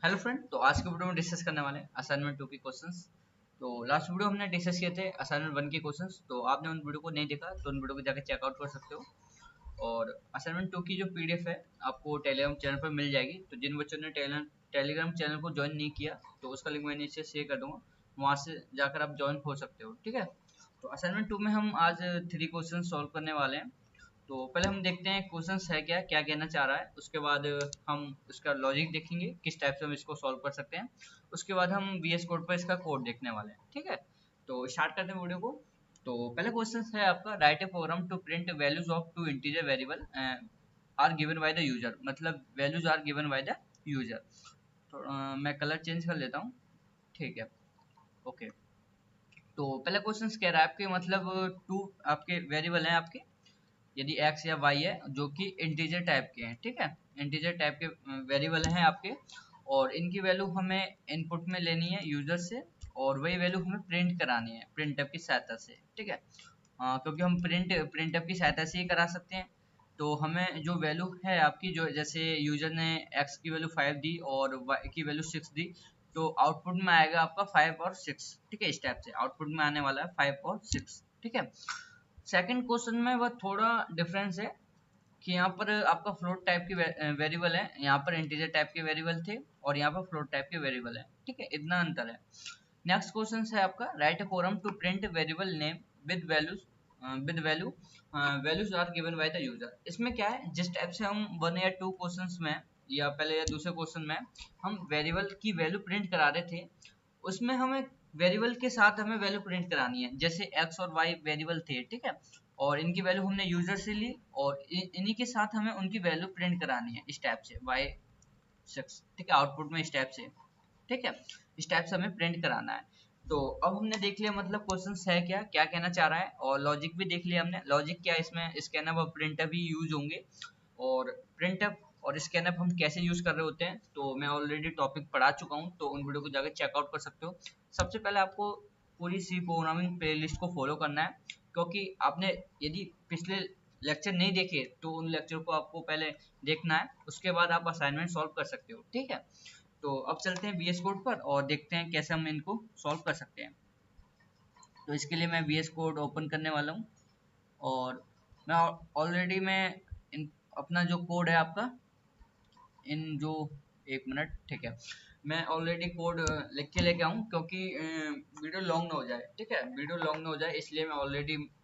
Hello friend, तो आज के वीडियो में डिस्कस करने वाले हैं असाइनमेंट 2 के क्वेश्चंस। तो लास्ट वीडियो हमने डिस्कस किए थे असाइनमेंट 1 के क्वेश्चंस। तो आपने उन वीडियो को नहीं देखा तो उन वीडियो को जाकर चेकआउट कर सकते हो। और असाइनमेंट 2 की जो पीडीएफ है आपको टेलीग्राम चैनल पर मिल जाएगी। तो जिन बच्चों ने टेलीग्राम चैनल को ज्वाइन नहीं किया तो उसका लिंक मैं नीचे शेयर कर दूंगा, वहाँ से जाकर आप ज्वाइन हो सकते हो। ठीक है, तो असाइनमेंट 2 में हम आज 3 क्वेश्चन सॉल्व करने वाले हैं। तो पहले हम देखते हैं क्वेश्चंस है क्या क्या कहना चाह रहा है, उसके बाद हम उसका लॉजिक देखेंगे किस टाइप से हम इसको सॉल्व कर सकते हैं। उसके बाद हम VS कोड पर इसका कोड देखने वाले हैं। ठीक है, तो स्टार्ट करते हैं वीडियो को। तो पहले क्वेश्चन है आपका, write a program to print values of two integer variable are given by the user. मतलब values are given by the user. तो मैं कलर चेंज कर लेता हूँ। ठीक है, ओके। तो पहले क्वेश्चन कह रहा है आपके मतलब टू आपके वेरिएबल हैं आपके, यदि x या y है जो कि इंटीजर टाइप के हैं। ठीक है, इंटीजर टाइप के वेरिएबल हैं आपके, और इनकी वैल्यू हमें इनपुट में लेनी है यूजर से, और वही वैल्यू हमें प्रिंट करानी है प्रिंटफ की सहायता से। ठीक है, क्योंकि हम प्रिंटफ की सहायता से ही करा सकते हैं। तो हमें जो वैल्यू है आपकी, जो जैसे यूजर ने x की वैल्यू 5 दी और y की वैल्यू 6 दी, तो आउटपुट में आएगा आपका 5 और 6। ठीक है, इस टाइप से आउटपुट में आने वाला है 5 और 6। ठीक है, सेकंड क्वेश्चन में वह थोड़ा डिफरेंस है कि यहाँ पर आपका फ्लोट टाइप के वेरिएबल है, यहाँ पर इंटीजर टाइप के वेरिएबल थे और यहाँ पर फ्लोट टाइप के वेरिएबल है। ठीक है, इतना अंतर है। नेक्स्ट क्वेश्चन है आपका, write a program to print variable name with values with value values are given by the user. इसमें क्या है, जिस टाइप से हम 1 या 2 क्वेश्चंस में या पहले या दूसरे क्वेश्चन में हम वेरिएबल की वैल्यू प्रिंट करा रहे थे, उसमें हमें वेरिएबल के साथ हमें वैल्यू प्रिंट करानी है। जैसे x और y वेरिएबल थे, ठीक है, और इनकी वैल्यू हमने यूजर से ली और इन्हीं के साथ हमें उनकी वैल्यू प्रिंट करानी है इस टाइप से y6। ठीक है, आउटपुट में इस टाइप से। ठीक है, इस टाइप से हमें प्रिंट कराना है। तो अब हमने देख लिया मतलब क्वेश्चन है क्या क्या कहना चाह रहा है, और लॉजिक भी देख लिया हमने। लॉजिक क्या है इसमें, स्कैनअप और प्रिंटअप भी यूज होंगे। और प्रिंटअप और स्कैनअप हम कैसे यूज कर रहे होते हैं तो मैं ऑलरेडी टॉपिक पढ़ा चुका हूँ, तो उन वीडियो को जाकर चेकआउट कर सकते हो। सबसे पहले आपको पूरी सी प्रोग्रामिंग प्लेलिस्ट को फॉलो करना है, क्योंकि आपने यदि पिछले लेक्चर नहीं देखे तो उन लेक्चर को आपको पहले देखना है, उसके बाद आप असाइनमेंट सॉल्व कर सकते हो। ठीक है, तो अब चलते हैं VS कोड पर और देखते हैं कैसे हम इनको सॉल्व कर सकते हैं। तो इसके लिए मैं VS कोड ओपन करने वाला हूँ, और मैं ऑलरेडी मैं अपना जो कोड है आपका इन जो, एक मिनट, ठीक है, मैं ऑलरेडी कोड लिख के लेके आऊँ, क्योंकि वीडियो लॉन्ग ना हो जाए। ठीक है, वीडियो लॉन्ग ना हो जाए इसलिए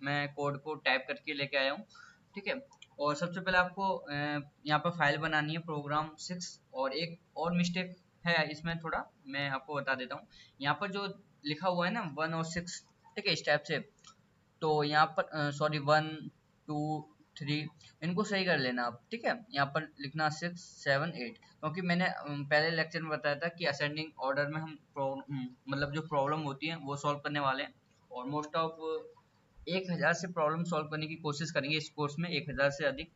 मैं कोड को टाइप करके लेके आया हूँ। ठीक है, और सबसे पहले आपको यहाँ पर फाइल बनानी है program 6। और एक और मिस्टेक है इसमें थोड़ा, मैं आपको बता देता हूँ। यहाँ पर जो लिखा हुआ है ना 1 और 6, ठीक है, इस टाइप से, तो यहाँ पर सॉरी 1 2 3 इनको सही कर लेना आप। ठीक है, यहाँ पर लिखना 6 7 8, क्योंकि मैंने पहले लेक्चर में बताया था कि असेंडिंग ऑर्डर में हम मतलब जो प्रॉब्लम होती है वो सॉल्व करने वाले हैं। और मोस्ट ऑफ 1000 से प्रॉब्लम सॉल्व करने की कोशिश करेंगे इस कोर्स में, 1000 से अधिक।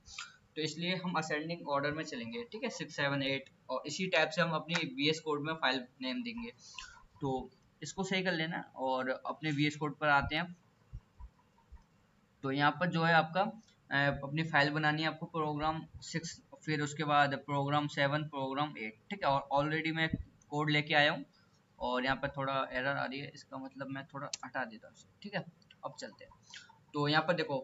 तो इसलिए हम असेंडिंग ऑर्डर में चलेंगे। ठीक है, 6 7 8, और इसी टाइप से हम अपनी VS कोड में फाइल नेम देंगे। तो इसको सही कर लेना, और अपने VS कोड पर आते हैं। तो यहाँ पर जो है आपका अपनी फाइल बनानी है आपको program 6, फिर उसके बाद program 7 program 8। ठीक है, और ऑलरेडी मैं कोड लेके आया हूँ, और यहाँ पर थोड़ा एरर आ रही है, इसका मतलब मैं थोड़ा हटा देता हूँ इसे। ठीक है, अब चलते हैं। तो यहाँ पर देखो,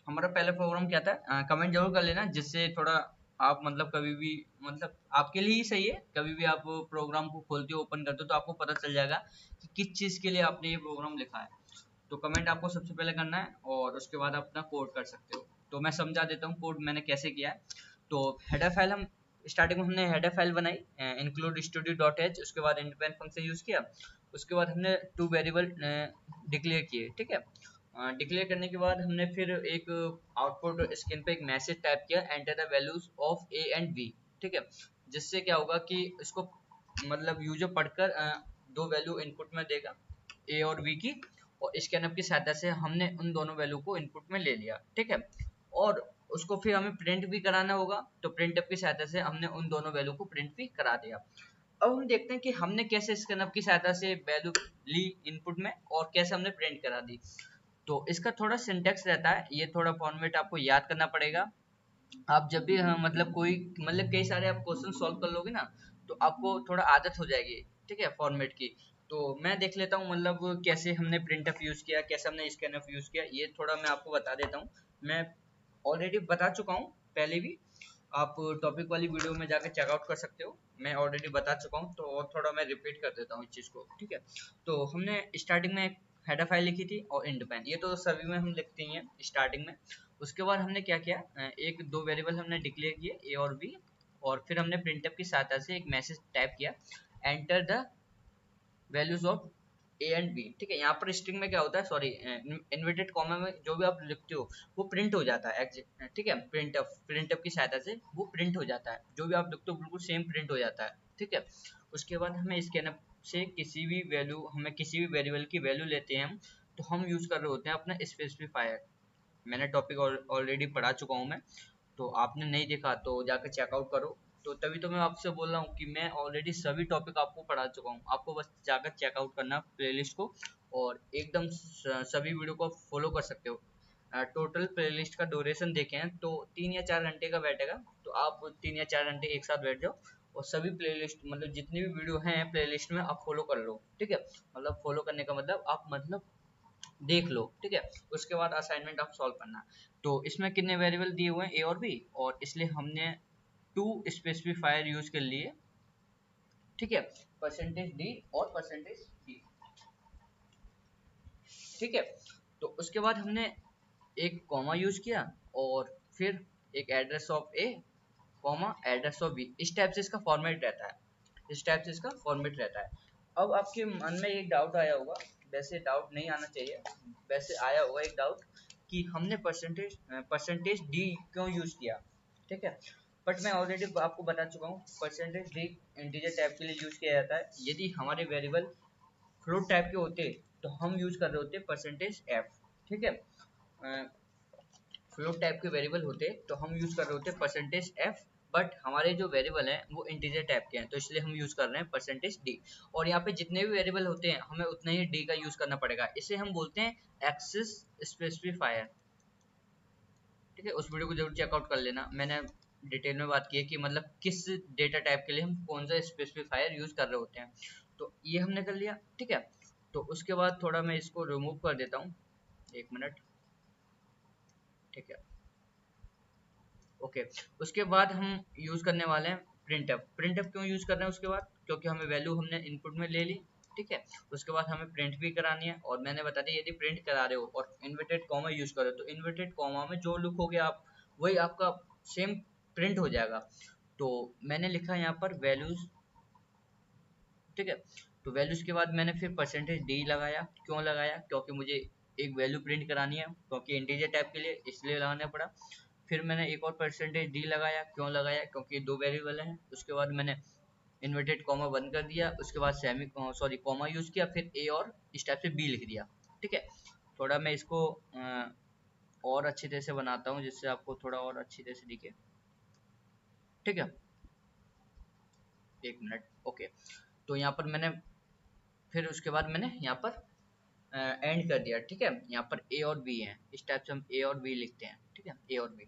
हमारा पहला प्रोग्राम क्या था, कमेंट जरूर कर लेना, जिससे थोड़ा आप मतलब कभी भी, मतलब आपके लिए ही सही है, कभी भी आप प्रोग्राम को खोलते हो ओपन करते हो तो आपको पता चल जाएगा कि किस चीज़ के लिए आपने ये प्रोग्राम लिखा है। तो कमेंट आपको सबसे पहले करना है, और उसके बाद आप अपना कोड कर सकते हो। तो मैं समझा देता हूँ कोड मैंने कैसे किया है। तो हेडर फाइल हम स्टार्टिंग में हमने हेडर फाइल बनाई इंक्लूड स्टूडियो डॉट एच, उसके बाद इंडिपेंडेंट फंक्शन यूज़ किया, उसके बाद हमने 2 वेरिएबल डिक्लेयर किए। ठीक है, डिक्लेयर करने के बाद हमने फिर एक आउटपुट स्क्रीन पे एक मैसेज टाइप किया, enter the values of a and b. ठीक है, जिससे क्या होगा कि इसको मतलब यूजर पढ़कर 2 वैल्यू इनपुट में देगा, ए और बी की, और स्कैनअप की सहायता से हमने उन दोनों वैल्यू को इनपुट में ले लिया। ठीक है, और उसको फिर हमें प्रिंट भी कराना होगा, तो प्रिंटअप की सहायता से हमने उन दोनों वैल्यू को प्रिंट भी करा दिया। अब हम देखते हैं कि हमने कैसे स्कैनअप की सहायता से वैल्यू ली इनपुट में, और कैसे हमने प्रिंट करा दी। तो इसका थोड़ा सिंटेक्स रहता है, ये थोड़ा फॉर्मेट आपको याद करना पड़ेगा। आप जब भी मतलब कोई मतलब कई सारे आप क्वेश्चन सॉल्व कर लोगे ना, तो आपको थोड़ा आदत हो जाएगी, ठीक है, फॉर्मेट की। तो मैं देख लेता हूँ मतलब कैसे हमने प्रिंटफ यूज किया, कैसे हमने स्कैनफ यूज किया, ये थोड़ा मैं आपको बता देता हूँ। मैं ऑलरेडी बता चुका हूँ पहले भी, आप टॉपिक वाली वीडियो में जाकर चेकआउट कर सकते हो, मैं ऑलरेडी बता चुका हूँ। तो और थोड़ा मैं रिपीट कर देता हूँ इस चीज़ को, ठीक है। तो हमने स्टार्टिंग में हेडर फाइल लिखी थी और इंड पैन, ये तो सभी में हम लिखते ही हैं स्टार्टिंग में। उसके बाद हमने क्या किया, एक दो वेरिएबल हमने डिक्लेयर किए ए और बी, और फिर हमने प्रिंटफ की सहायता से एक मैसेज टाइप किया, enter the values of a and b, ठीक है। यहाँ पर स्ट्रिंग में क्या होता है, सॉरी, इन्वर्टेड कॉमा में जो भी आप लिखते हो वो प्रिंट हो जाता है, ठीक है। प्रिंटफ की सहायता से वो प्रिंट हो जाता है, जो भी आप लिखते हो बिल्कुल सेम प्रिंट हो जाता है, ठीक है। उसके बाद हमें स्कैनअप से किसी भी वैल्यू, हमें किसी भी वेरिएबल की वैल्यू लेते हैं हम, तो हम यूज कर रहे होते हैं अपना स्पेसिफायर। मैंने टॉपिक ऑलरेडी पढ़ा चुका हूँ मैं, तो आपने नहीं देखा तो जाकर चेकआउट करो। तो तभी तो मैं आपसे बोल रहा हूँ कि मैं ऑलरेडी सभी टॉपिक आपको पढ़ा चुका हूँ, आपको बस जाकर चेकआउट करना प्लेलिस्ट को, और एकदम सभी वीडियो को फॉलो कर सकते हो। टोटल प्लेलिस्ट का ड्यूरेशन देखें तो 3 या 4 घंटे का बैठेगा, तो आप 3 या 4 घंटे एक साथ बैठ जाओ और सभी प्लेलिस्ट मतलब जितनी भी वीडियो हैं प्लेलिस्ट में आप फॉलो कर लो, ठीक है। मतलब फॉलो करने का मतलब आप मतलब देख लो, ठीक है। उसके बाद असाइनमेंट आप सॉल्व करना। तो इसमें कितने वेरिएबल दिए हुए हैं, ए और बी, और इसलिए हमने 2 स्पेसिफायर यूज कर लिए, ठीक है, परसेंटेज डी और परसेंटेज बी, ठीक है। तो उसके बाद हमने एक कॉमा यूज किया, और फिर एक address of a comma address of b, इस टाइप से इसका फॉर्मेट रहता है, इस टाइप से इसका फॉर्मेट रहता है। अब आपके मन में एक डाउट आया होगा, वैसे डाउट नहीं आना चाहिए, वैसे आया होगा एक डाउट कि हमने परसेंटेज डी क्यों यूज किया, ठीक है। बट मैं ऑलरेडी आपको बता चुका हूँ, परसेंटेज डी इंटीजर टाइप के लिए यूज किया जाता है। यदि हमारे वेरिएबल फ्लोट टाइप के होते तो हम यूज कर रहे होते परसेंटेज एफ, ठीक है। फ्लोट टाइप के वेरिएबल होते तो हम यूज कर रहे होते परसेंटेज एफ, बट हमारे जो वेरिएबल हैं वो इंटीजर टाइप के हैं, तो इसलिए हम यूज कर रहे हैं परसेंटेज डी। और यहाँ पे जितने भी वेरिएबल होते हैं हमें उतना ही डी का यूज करना पड़ेगा, इसे हम बोलते हैं एक्सेस स्पेसिफायर, ठीक है। उस वीडियो को जरूर चेकआउट कर लेना, मैंने डिटेल में बात की है कि मतलब किस डेटा टाइप के लिए हम कौन सा स्पेसिफायर यूज कर रहे होते हैं। तो ये हमने कर लिया, ठीक है। तो उसके बाद थोड़ा मैं इसको रिमूव कर देता हूँ, 1 मिनट, ठीक है, ओके। उसके बाद हम यूज करने वाले हैं प्रिंटफ। प्रिंटफ क्यों यूज कर रहे हैं उसके बाद, क्योंकि हमें वैल्यू हमने इनपुट में ले ली, ठीक है। उसके बाद हमें प्रिंट भी करानी है, और मैंने बता दिया यदि प्रिंट करा रहे हो और इन्वर्टेड कॉमा यूज करो तो इन्वर्टेड कॉमा में जो लिखोगे आप वही आपका सेम प्रिंट हो जाएगा। तो मैंने लिखा यहाँ पर वैल्यूज, ठीक है। तो वैल्यूज के बाद मैंने फिर परसेंटेज डी लगाया, क्यों लगाया, क्योंकि मुझे एक वैल्यू प्रिंट करानी है, क्योंकि इंटीजर टाइप के लिए इसलिए लगाना पड़ा। फिर मैंने एक और परसेंटेज डी लगाया, क्यों लगाया, क्योंकि दो वेरिएबल हैं। उसके बाद मैंने इन्वर्टेड कॉमा बंद कर दिया, उसके बाद सेमी सॉरी कॉमा यूज किया, फिर ए और इस टाइप से बी लिख दिया, ठीक है। थोड़ा मैं इसको और अच्छी तरह से बनाता हूँ जिससे आपको थोड़ा और अच्छी तरह से दिखे, ठीक है, 1 मिनट, ओके। तो यहाँ पर मैंने फिर उसके बाद मैंने यहाँ पर एंड कर दिया, ठीक है। यहाँ पर ए और बी है, इस टाइप से हम ए और बी लिखते हैं, ठीक है, ए और बी।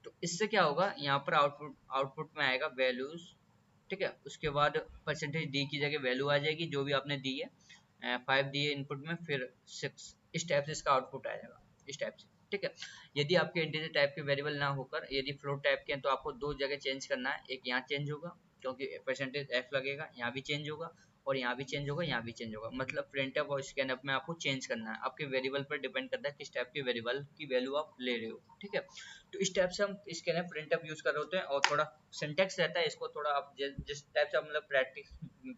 तो इससे क्या होगा, यहाँ पर आउटपुट में आएगा वैल्यूज, ठीक है। उसके बाद परसेंटेज डी की जगह वैल्यू आ जाएगी जो भी आपने दी है, 5 दिए इनपुट में, फिर 6, इस टाइप से इसका आउटपुट आ जाएगा, इस टाइप से, ठीक है। यदि आपके इंटीजर टाइप के वेरिएबल ना होकर यदि फ्लोट टाइप के हैं तो आपको दो जगह चेंज करना है, एक यहाँ चेंज होगा क्योंकि परसेंटेज एफ लगेगा, यहाँ भी चेंज होगा, और यहाँ भी चेंज होगा, यहाँ भी चेंज होगा। मतलब प्रिंटअप और स्कैनअप में आपको चेंज करना है, आपके वेरिएबल पर डिपेंड करता है किस टाइप के वेरिएबल की वैल्यू आप ले रहे हो, ठीक है। तो इस टाइप से हम स्कैनअप प्रिंटअप यूज कर रहे होते हैं, और थोड़ा सिंटेक्स रहता है, इसको थोड़ा आप जिस टाइप से मतलब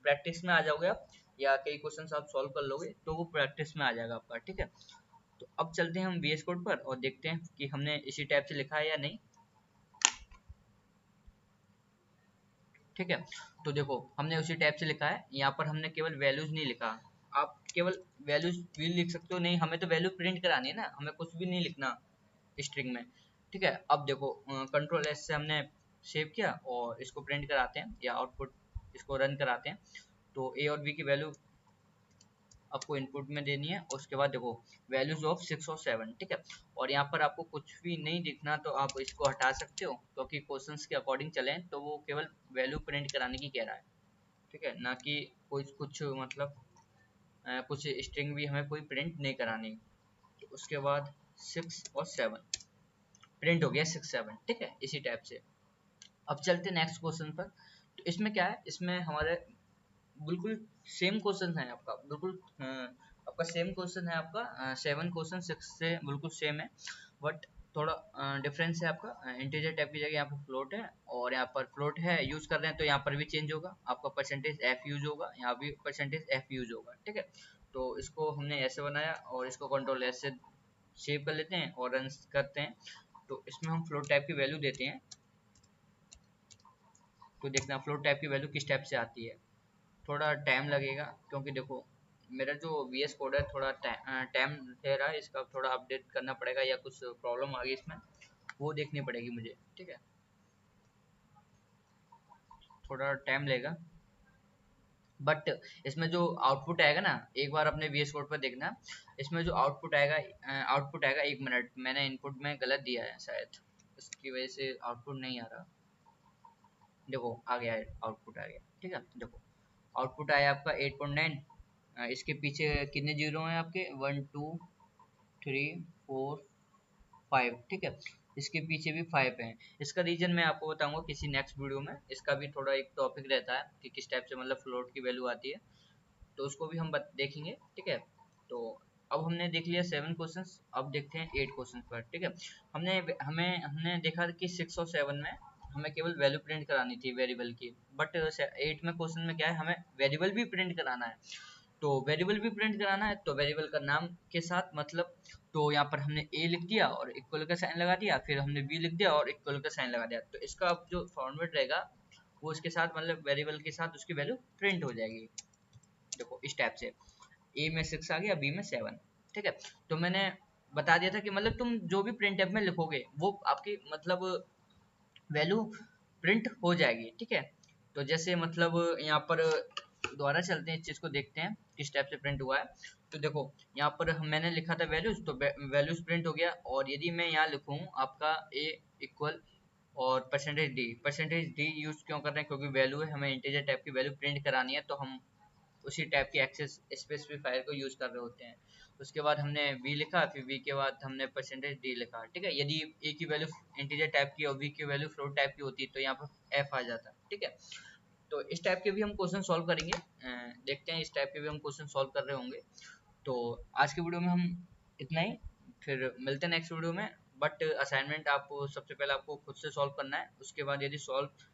प्रैक्टिस में आ जाओगे आप, या कई क्वेश्चंस आप सॉल्व कर लोगे तो वो प्रैक्टिस में आ जाएगा आपका, ठीक है। तो अब चलते हैं हम VS कोड पर और देखते हैं कि हमने इसी टाइप से लिखा है या नहीं, ठीक है। तो देखो हमने उसी टाइप से लिखा है, यहाँ पर हमने केवल वैल्यूज नहीं लिखा, आप केवल वैल्यूज भी लिख सकते हो, नहीं हमें तो वैल्यू प्रिंट करानी है ना, हमें कुछ भी नहीं लिखना स्ट्रिंग में, ठीक है। अब देखो कंट्रोल एस से हमने सेव किया और इसको प्रिंट कराते हैं या आउटपुट इसको रन कराते हैं। तो ए और बी की वैल्यू आपको इनपुट में देनी है, उसके बाद देखो वैल्यूज ऑफ 6 और 7, ठीक है। और यहाँ पर आपको कुछ भी नहीं दिखना तो आप इसको हटा सकते हो, क्योंकि क्वेश्चंस के अकॉर्डिंग चलें तो वो केवल वैल्यू प्रिंट कराने की कह रहा है, ठीक है, ना कि कोई कुछ मतलब कुछ स्ट्रिंग भी हमें कोई प्रिंट नहीं करानी। तो उसके बाद 6 और 7 प्रिंट हो गया, 6 7, ठीक है, इसी टाइप से। अब चलते नेक्स्ट क्वेश्चन पर। तो इसमें क्या है, इसमें हमारे बिल्कुल सेम क्वेश्चन है आपका, बिल्कुल आपका सेम क्वेश्चन है आपका, 7 क्वेश्चन 6 से बिल्कुल सेम है, बट थोड़ा डिफरेंस है आपका। इंटीजर टाइप की जगह यहाँ पर फ्लोट है, और यहाँ पर फ्लोट है यूज कर रहे हैं तो यहाँ पर भी चेंज होगा, आपका परसेंटेज एफ यूज होगा, यहाँ भी परसेंटेज एफ यूज होगा, ठीक है। तो इसको हमने ऐसे बनाया और इसको कंट्रोल एस से सेव कर लेते हैं और रन करते हैं। तो इसमें हम फ्लोट टाइप की वैल्यू देते हैं, तो देखना फ्लोट टाइप की वैल्यू किस टाइप से आती है। थोड़ा टाइम लगेगा क्योंकि देखो मेरा जो वीएस कोड है थोड़ा टाइम ले रहा है, इसका थोड़ा अपडेट करना पड़ेगा या कुछ प्रॉब्लम आ गई इसमें वो देखनी पड़ेगी मुझे, ठीक है, थोड़ा टाइम लेगा। बट इसमें जो आउटपुट आएगा ना, एक बार अपने वीएस कोड पर देखना, इसमें जो आउटपुट आएगा 1 मिनट, मैंने इनपुट में गलत दिया है शायद, इसकी वजह से आउटपुट नहीं आ रहा। देखो आ गया, आउटपुट आ गया, ठीक है। देखो आउटपुट आया आपका 8.9, इसके पीछे कितने जीरो हैं आपके, 1 2 3 4 5, ठीक है, इसके पीछे भी 5 हैं। इसका रीजन मैं आपको बताऊंगा किसी नेक्स्ट वीडियो में, इसका भी थोड़ा एक टॉपिक रहता है कि किस टाइप से मतलब फ्लोट की वैल्यू आती है, तो उसको भी हम देखेंगे, ठीक है। तो अब हमने देख लिया 7 क्वेश्चंस, अब देखते हैं 8 क्वेश्चन पर, ठीक है। हमने हमें हमने देखा कि 6 और 7 में हमें केवल वैल्यू प्रिंट करानी थी वेरिएबल की, बट 8 में क्वेश्चन में क्या है, हमें वेरिएबल भी प्रिंट कराना है। तो वेरिएबल भी प्रिंट कराना है तो वेरिएबल का नाम के साथ मतलब, तो यहाँ पर हमने ए लिख दिया और इक्वल का साइन लगा दिया, फिर हमने बी लिख दिया और इक्वल का साइन लगा दिया। तो इसका अब जो फॉर्मेट रहेगा वो इसके साथ मतलब वेरिएबल के साथ उसकी वैल्यू प्रिंट हो जाएगी। देखो इस टाइप से ए में 6 आ गया, बी में 7, ठीक है। तो मैंने बता दिया था कि मतलब तुम जो भी प्रिंट में लिखोगे वो आपकी मतलब वैल्यू प्रिंट हो जाएगी, ठीक है। तो जैसे मतलब यहाँ पर दोबारा चलते हैं, इस चीज़ को देखते हैं किस टाइप से प्रिंट हुआ है। तो देखो यहाँ पर मैंने लिखा था वैल्यूज, तो वैल्यूज प्रिंट हो गया, और यदि मैं यहाँ लिखूँ आपका ए इक्वल और परसेंटेज डी यूज क्यों कर रहे हैं, क्योंकि वैल्यू है, हमें इंटीजर टाइप की वैल्यू प्रिंट करानी है, तो हम उसी टाइप की एक्सेस स्पेसिफायर को यूज कर रहे होते हैं। उसके बाद हमने v लिखा, फिर v के बाद हमने परसेंटेज d लिखा, ठीक है। यदि a की वैल्यू इंटीजर टाइप की और v की वैल्यू फ्लोट टाइप की होती तो यहाँ पर f आ जाता, ठीक है। तो इस टाइप के भी हम क्वेश्चन सॉल्व करेंगे, देखते हैं इस टाइप के भी हम क्वेश्चन सॉल्व कर रहे होंगे। तो आज के वीडियो में हम इतना ही, फिर मिलते हैं नेक्स्ट वीडियो में। बट असाइनमेंट आप सबसे पहले आपको खुद से सॉल्व करना है, उसके बाद यदि सॉल्व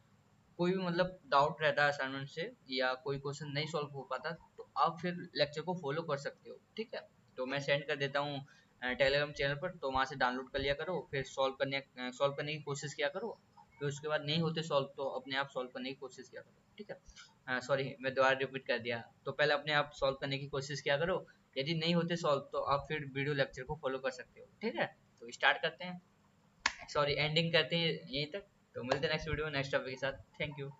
कोई भी मतलब डाउट रहता है असाइनमेंट से या कोई क्वेश्चन नहीं सॉल्व हो पाता तो आप फिर लेक्चर को फॉलो कर सकते हो, ठीक है। तो मैं सेंड कर देता हूँ टेलीग्राम चैनल पर, तो वहाँ से डाउनलोड कर लिया करो, फिर सॉल्व करने की कोशिश किया करो, फिर उसके बाद नहीं होते सॉल्व तो अपने आप सॉल्व करने की कोशिश किया करो, ठीक है। सॉरी मैं दोबारा रिपीट कर दिया, तो पहले अपने आप सॉल्व करने की कोशिश किया करो, यदि नहीं होते सॉल्व तो आप फिर वीडियो लेक्चर को फॉलो कर सकते हो, ठीक है। तो स्टार्ट करते हैं, सॉरी एंडिंग करते हैं यहीं तक। तो मिलते हैं नेक्स्ट वीडियो में नेक्स्ट टॉपिक के साथ। Thank you.